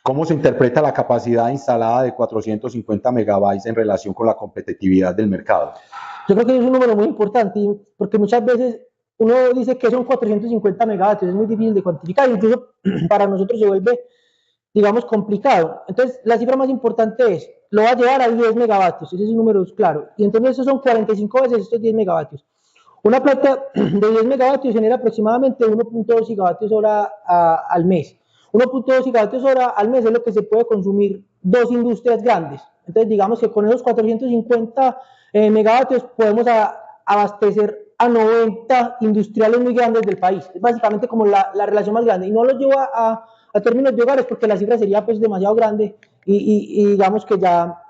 ¿Cómo se interpreta la capacidad instalada de 450 megabytes en relación con la competitividad del mercado? Yo creo que es un número muy importante porque muchas veces uno dice que son 450 megavatios, es muy difícil de cuantificar, incluso para nosotros se vuelve, digamos, complicado. Entonces, la cifra más importante es, lo va a llevar a 10 megavatios, ese es un número claro, y entonces esos son 45 veces estos 10 megavatios. Una planta de 10 megavatios genera aproximadamente 1.2 gigavatios hora al mes. 1.2 gigavatios hora al mes es lo que se puede consumir dos industrias grandes. Entonces, digamos que con esos 450 megavatios podemos abastecer a 90 industriales muy grandes del país. Es básicamente como la relación más grande. Y no lo lleva a términos de hogares porque la cifra sería pues demasiado grande y digamos que ya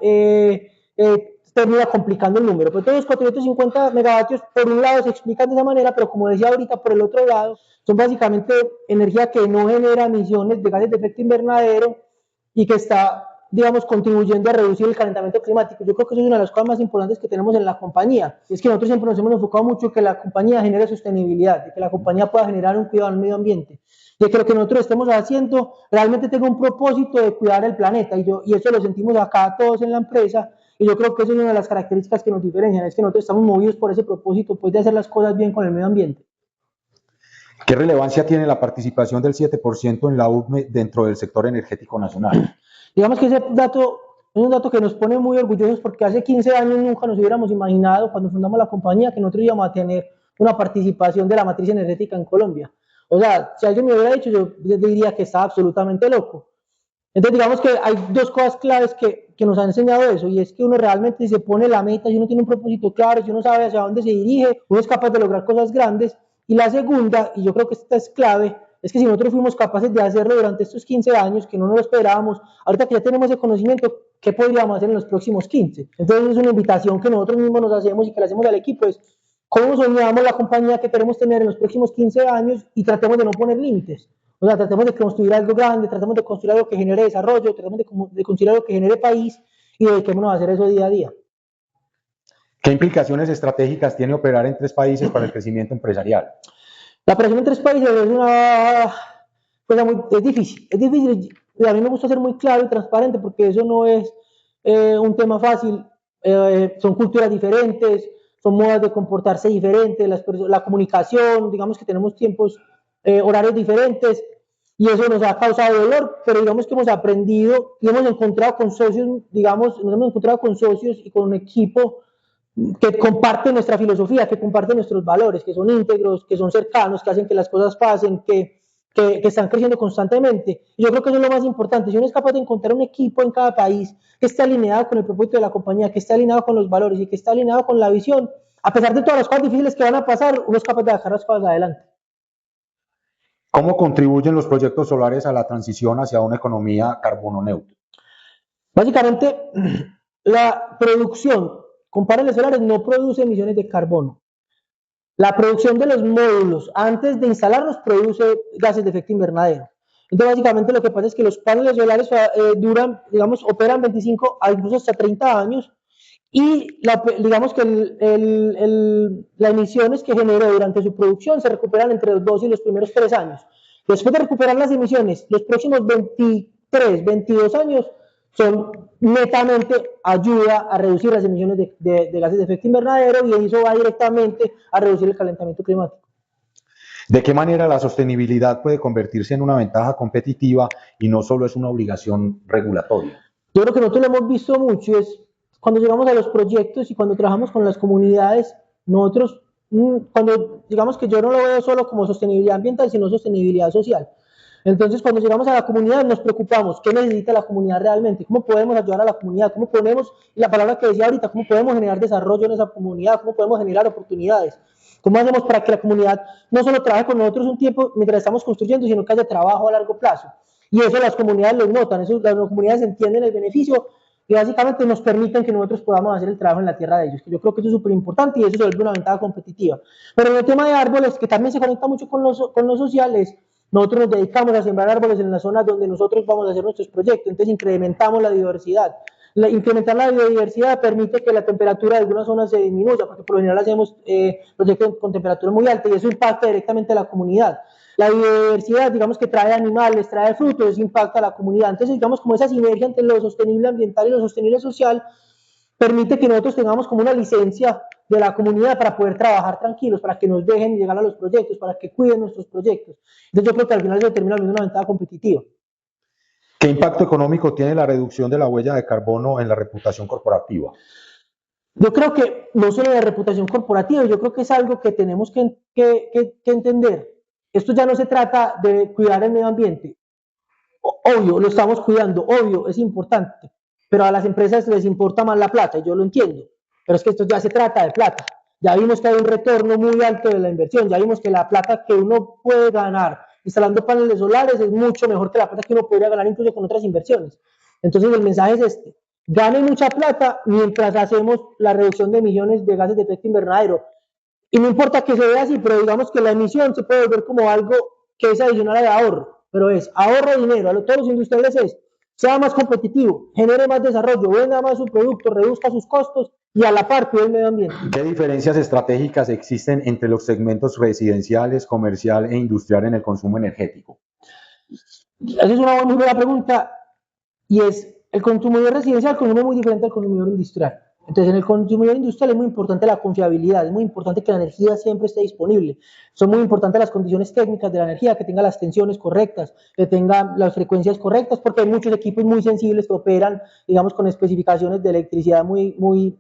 termina complicando el número. Pero todos los 450 megavatios, por un lado, se explican de esa manera, pero como decía ahorita, por el otro lado, son básicamente energía que no genera emisiones de gases de efecto invernadero y que está, digamos, contribuyendo a reducir el calentamiento climático. Yo creo que eso es una de las cosas más importantes que tenemos en la compañía. Es que nosotros siempre nos hemos enfocado mucho en que la compañía genere sostenibilidad, de que la compañía pueda generar un cuidado al medio ambiente, de que lo que nosotros estemos haciendo realmente tenga un propósito de cuidar el planeta, y eso lo sentimos acá todos en la empresa, y yo creo que eso es una de las características que nos diferencian, es que nosotros estamos movidos por ese propósito, pues, de hacer las cosas bien con el medio ambiente. ¿Qué relevancia tiene la participación del 7% en la UTME dentro del sector energético nacional? Digamos que ese dato es un dato que nos pone muy orgullosos porque hace 15 años nunca nos hubiéramos imaginado, cuando fundamos la compañía, que nosotros íbamos a tener una participación de la matriz energética en Colombia. O sea, si alguien me hubiera dicho, yo diría que estaba absolutamente loco. Entonces, digamos que hay dos cosas claves que nos han enseñado eso, y es que uno realmente se pone la meta, si uno tiene un propósito claro, si uno sabe hacia dónde se dirige, uno es capaz de lograr cosas grandes. Y la segunda, y yo creo que esta es clave, es que si nosotros fuimos capaces de hacerlo durante estos 15 años, que no nos lo esperábamos, ahorita que ya tenemos ese conocimiento, ¿qué podríamos hacer en los próximos 15? Entonces es una invitación que nosotros mismos nos hacemos y que le hacemos al equipo, es cómo soñamos la compañía que queremos tener en los próximos 15 años y tratemos de no poner límites. O sea, tratemos de construir algo grande, tratemos de construir algo que genere desarrollo, tratemos de construir algo que genere país y dediquémonos a hacer eso día a día. ¿Qué implicaciones estratégicas tiene operar en 3 países para el crecimiento empresarial? La operación en 3 países es una cosa es difícil, y a mí me gusta ser muy claro y transparente porque eso no es un tema fácil, son culturas diferentes, son modas de comportarse diferentes, la comunicación, digamos que tenemos tiempos, horarios diferentes, y eso nos ha causado dolor, pero digamos que hemos aprendido y hemos encontrado con socios, digamos, nos hemos encontrado con socios y con un equipo que comparten nuestra filosofía, que comparten nuestros valores, que son íntegros, que son cercanos, que hacen que las cosas pasen, que están creciendo constantemente. Y yo creo que eso es lo más importante. Si uno es capaz de encontrar un equipo en cada país que esté alineado con el propósito de la compañía, que esté alineado con los valores y que esté alineado con la visión, a pesar de todas las cosas difíciles que van a pasar, uno es capaz de dejar las cosas adelante. ¿Cómo contribuyen los proyectos solares a la transición hacia una economía carbono neutra? Básicamente, la producción con paneles solares no produce emisiones de carbono. La producción de los módulos antes de instalarlos produce gases de efecto invernadero. Entonces, básicamente lo que pasa es que los paneles solares duran, digamos, operan 25 a incluso hasta 30 años, y digamos que las emisiones que generó durante su producción se recuperan entre los 2 y los primeros 3 años. Después de recuperar las emisiones, los próximos 23, 22 años son netamente ayuda a reducir las emisiones de gases de efecto invernadero, y eso va directamente a reducir el calentamiento climático. ¿De qué manera la sostenibilidad puede convertirse en una ventaja competitiva y no solo es una obligación regulatoria? Yo creo que nosotros lo hemos visto mucho, es cuando llegamos a los proyectos y cuando trabajamos con las comunidades, nosotros, cuando digamos que yo no lo veo solo como sostenibilidad ambiental, sino sostenibilidad social. Entonces, cuando llegamos a la comunidad, nos preocupamos, ¿qué necesita la comunidad realmente? ¿Cómo podemos ayudar a la comunidad? ¿Cómo podemos, y la palabra que decía ahorita, cómo podemos generar desarrollo en esa comunidad? ¿Cómo podemos generar oportunidades? ¿Cómo hacemos para que la comunidad no solo trabaje con nosotros un tiempo mientras estamos construyendo, sino que haya trabajo a largo plazo? Y eso las comunidades lo notan, las comunidades entienden el beneficio y básicamente nos permiten que nosotros podamos hacer el trabajo en la tierra de ellos. Yo creo que eso es súper importante y eso se vuelve una ventaja competitiva. Pero en el tema de árboles, que también se conecta mucho con los sociales, nosotros nos dedicamos a sembrar árboles en las zonas donde nosotros vamos a hacer nuestros proyectos, entonces incrementamos la diversidad. Incrementar la biodiversidad permite que la temperatura de algunas zonas se disminuya, porque por lo general hacemos proyectos con temperatura muy alta y eso impacta directamente a la comunidad. la biodiversidad, digamos que trae animales, trae frutos, impacta a la comunidad. Entonces, digamos, como esa sinergia entre lo sostenible ambiental y lo sostenible social permite que nosotros tengamos como una licencia de la comunidad para poder trabajar tranquilos, para que nos dejen llegar a los proyectos, para que cuiden nuestros proyectos. Entonces, yo creo que al final se termina viendo una ventaja competitiva. ¿Qué impacto económico tiene la reducción de la huella de carbono en la reputación corporativa? Yo creo que no solo la reputación corporativa, yo creo que es algo que tenemos que entender. Esto ya no se trata de cuidar el medio ambiente. Obvio, lo estamos cuidando, obvio, es importante, pero a las empresas les importa más la plata, y yo lo entiendo, pero es que esto ya se trata de plata. Ya vimos que hay un retorno muy alto de la inversión, ya vimos que la plata que uno puede ganar instalando paneles solares es mucho mejor que la plata que uno podría ganar incluso con otras inversiones. Entonces el mensaje es este: gane mucha plata mientras hacemos la reducción de emisiones de gases de efecto invernadero. Y no importa que se vea así, pero digamos que la emisión se puede ver como algo que es adicional de ahorro, pero es ahorro de dinero. A todos los industriales es: sea más competitivo, genere más desarrollo, venda más su producto, reduzca sus costos y a la par cuide el medio ambiente. ¿Qué diferencias estratégicas existen entre los segmentos residenciales, comercial e industrial en el consumo energético? Esa es una muy buena pregunta, y es: el consumidor residencial consume muy diferente al consumidor industrial. Entonces, en el consumidor industrial es muy importante la confiabilidad, es muy importante que la energía siempre esté disponible. Son muy importantes las condiciones técnicas de la energía, que tenga las tensiones correctas, que tenga las frecuencias correctas, porque hay muchos equipos muy sensibles que operan, digamos, con especificaciones de electricidad muy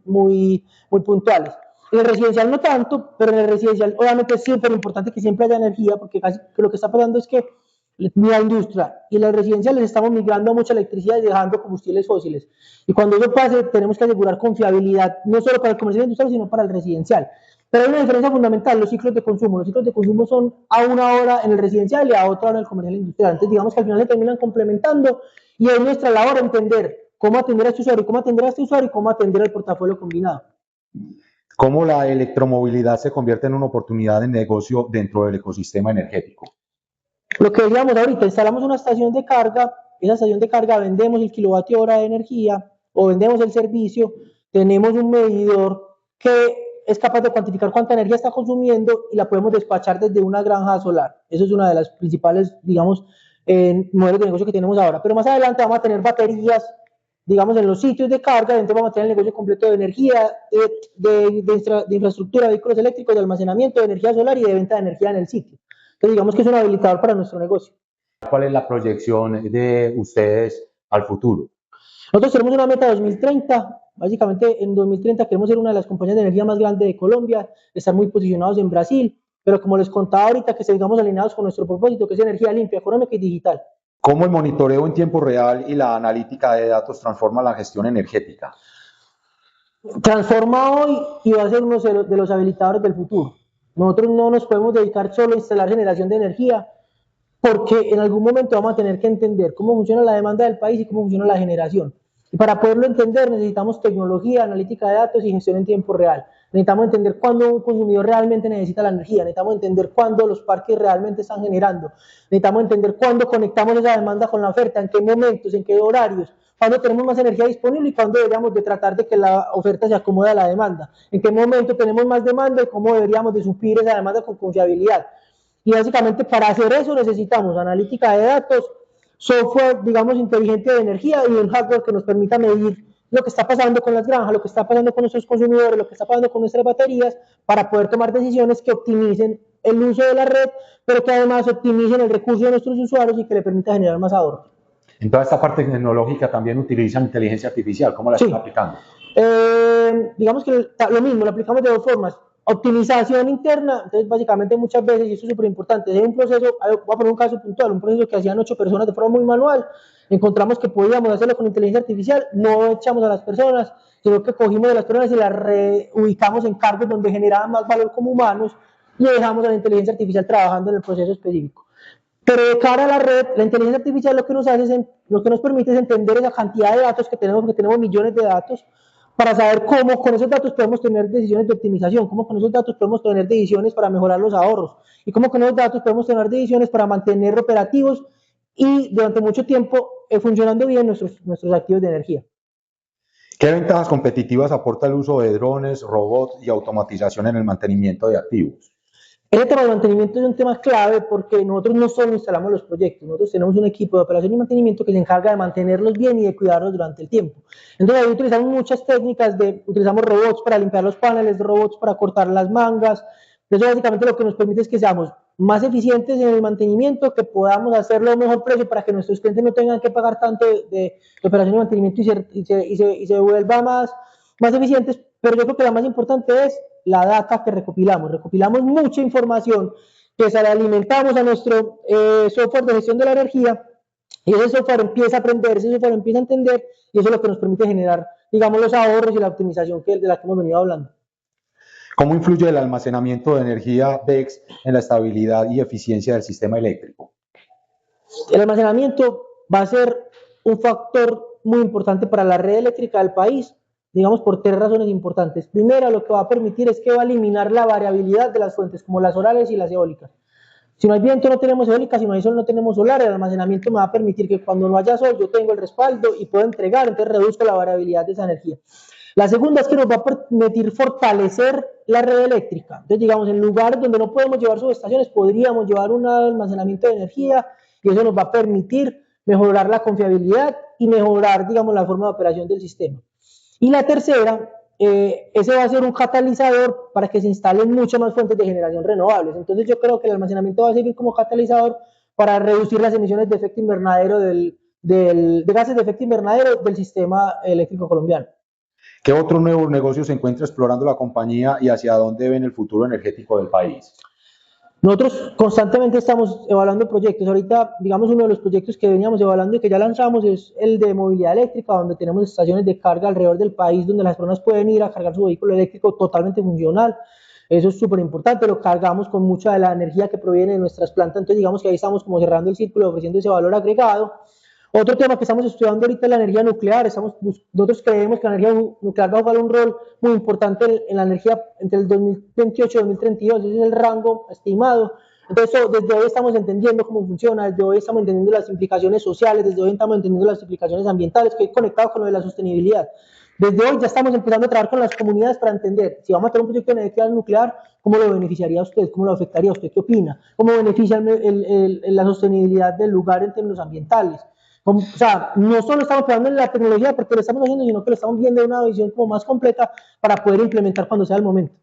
puntuales. En el residencial no tanto, pero en el residencial obviamente es súper importante que siempre haya energía, porque casi lo que está pasando es que la industria y las residenciales estamos migrando a mucha electricidad y dejando combustibles fósiles. Y cuando eso pase, tenemos que asegurar confiabilidad, no solo para el comercial industrial, sino para el residencial. Pero hay una diferencia fundamental: los ciclos de consumo. Los ciclos de consumo son a una hora en el residencial y a otra hora en el comercial industrial. Entonces, digamos que al final se terminan complementando, y es nuestra labor entender cómo atender a este usuario, cómo atender a este usuario y cómo atender al portafolio combinado. ¿Cómo la electromovilidad se convierte en una oportunidad de negocio dentro del ecosistema energético? Lo que decíamos ahorita: instalamos una estación de carga, esa estación de carga vendemos el kilovatio hora de energía o vendemos el servicio, tenemos un medidor que es capaz de cuantificar cuánta energía está consumiendo y la podemos despachar desde una granja solar. Eso es una de las principales, digamos, modelos de negocio que tenemos ahora. Pero más adelante vamos a tener baterías, digamos, en los sitios de carga, entonces vamos a tener el negocio completo de energía, de infraestructura, de vehículos eléctricos, de almacenamiento, de energía solar y de venta de energía en el sitio. Entonces, digamos que es un habilitador para nuestro negocio. ¿Cuál es la proyección de ustedes al futuro? Nosotros tenemos una meta de 2030. Básicamente, en 2030 queremos ser una de las compañías de energía más grandes de Colombia, estar muy posicionados en Brasil, pero como les contaba ahorita, que sigamos alineados con nuestro propósito, que es energía limpia, económica y digital. ¿Cómo el monitoreo en tiempo real y la analítica de datos transforma la gestión energética? Transforma hoy y va a ser uno de los habilitadores del futuro. Nosotros no nos podemos dedicar solo a instalar generación de energía, porque en algún momento vamos a tener que entender cómo funciona la demanda del país y cómo funciona la generación. Y para poderlo entender necesitamos tecnología, analítica de datos y gestión en tiempo real. Necesitamos entender cuándo un consumidor realmente necesita la energía, necesitamos entender cuándo los parques realmente están generando, necesitamos entender cuándo conectamos esa demanda con la oferta, en qué momentos, en qué horarios, cuándo tenemos más energía disponible y cuándo deberíamos de tratar de que la oferta se acomode a la demanda, en qué momento tenemos más demanda y cómo deberíamos de suplir esa demanda con confiabilidad. Y básicamente para hacer eso necesitamos analítica de datos, software, digamos, inteligente de energía y un hardware que nos permita medir lo que está pasando con las granjas, lo que está pasando con nuestros consumidores, lo que está pasando con nuestras baterías, para poder tomar decisiones que optimicen el uso de la red, pero que además optimicen el recurso de nuestros usuarios y que le permita generar más ahorro. En toda esta parte tecnológica también utilizan inteligencia artificial. ¿Cómo la están aplicando? Digamos que lo mismo, lo aplicamos de dos formas. Optimización interna, entonces básicamente muchas veces, y esto es súper importante, es un proceso, voy a poner un caso puntual, un proceso que hacían 8 personas de forma muy manual, encontramos que podíamos hacerlo con inteligencia artificial, no echamos a las personas, sino que cogimos de las personas y las reubicamos en cargos donde generaban más valor como humanos y dejamos a la inteligencia artificial trabajando en el proceso específico. Pero de cara a la red, la inteligencia artificial lo que nos hace es, lo que nos permite es entender esa cantidad de datos que tenemos, porque tenemos millones de datos, para saber cómo con esos datos podemos tener decisiones de optimización, cómo con esos datos podemos tener decisiones para mejorar los ahorros, y cómo con esos datos podemos tener decisiones para mantener operativos y durante mucho tiempo funcionando bien nuestros activos de energía. ¿Qué ventajas competitivas aporta el uso de drones, robots y automatización en el mantenimiento de activos? Ese tema de mantenimiento es un tema clave porque nosotros no solo instalamos los proyectos, nosotros tenemos un equipo de operación y mantenimiento que se encarga de mantenerlos bien y de cuidarlos durante el tiempo. Entonces ahí utilizamos muchas técnicas, utilizamos robots para limpiar los paneles, robots para cortar las mangas. Eso básicamente lo que nos permite es que seamos más eficientes en el mantenimiento, que podamos hacerlo a un mejor precio para que nuestros clientes no tengan que pagar tanto de operación y mantenimiento y se vuelva más eficientes. Pero yo creo que la más importante es la data que recopilamos. Recopilamos mucha información que se la alimentamos a nuestro software de gestión de la energía y ese software empieza a aprender, ese software empieza a entender y eso es lo que nos permite generar, digamos, los ahorros y la optimización de la que hemos venido hablando. ¿Cómo influye el almacenamiento de energía BECS en la estabilidad y eficiencia del sistema eléctrico? El almacenamiento va a ser un factor muy importante para la red eléctrica del país, digamos por tres razones importantes. Primero, lo que va a permitir es que va a eliminar la variabilidad de las fuentes, como las solares y las eólicas. Si no hay viento no tenemos eólica, si no hay sol no tenemos solar, el almacenamiento me va a permitir que cuando no haya sol yo tengo el respaldo y puedo entregar, entonces reduzco la variabilidad de esa energía. La segunda es que nos va a permitir fortalecer la red eléctrica. Entonces, digamos, en lugares donde no podemos llevar subestaciones, podríamos llevar un almacenamiento de energía y eso nos va a permitir mejorar la confiabilidad y mejorar, digamos, la forma de operación del sistema. Y la tercera, ese va a ser un catalizador para que se instalen muchas más fuentes de generación renovables. Entonces yo creo que el almacenamiento va a servir como catalizador para reducir las emisiones de efecto invernadero de gases de efecto invernadero del sistema eléctrico colombiano. ¿Qué otro nuevo negocio se encuentra explorando la compañía y hacia dónde ven el futuro energético del país? Nosotros constantemente estamos evaluando proyectos. Ahorita, digamos, uno de los proyectos que veníamos evaluando y que ya lanzamos es el de movilidad eléctrica, donde tenemos estaciones de carga alrededor del país, donde las personas pueden ir a cargar su vehículo eléctrico totalmente funcional. Eso es súper importante, lo cargamos con mucha de la energía que proviene de nuestras plantas, entonces digamos que ahí estamos como cerrando el círculo, ofreciendo ese valor agregado. Otro tema que estamos estudiando ahorita es la energía nuclear. Nosotros creemos que la energía nuclear va a jugar un rol muy importante en la energía entre el 2028 y 2032, ese es el rango estimado. Entonces, desde hoy estamos entendiendo cómo funciona, desde hoy estamos entendiendo las implicaciones sociales, desde hoy estamos entendiendo las implicaciones ambientales, que hay conectado con lo de la sostenibilidad. Desde hoy ya estamos empezando a trabajar con las comunidades para entender si vamos a tener un proyecto de energía nuclear, cómo lo beneficiaría a usted, cómo lo afectaría a usted, qué opina, cómo beneficia la sostenibilidad del lugar en términos ambientales. O sea, no solo estamos probando en la tecnología porque lo estamos haciendo, sino que lo estamos viendo de una visión como más completa para poder implementar cuando sea el momento.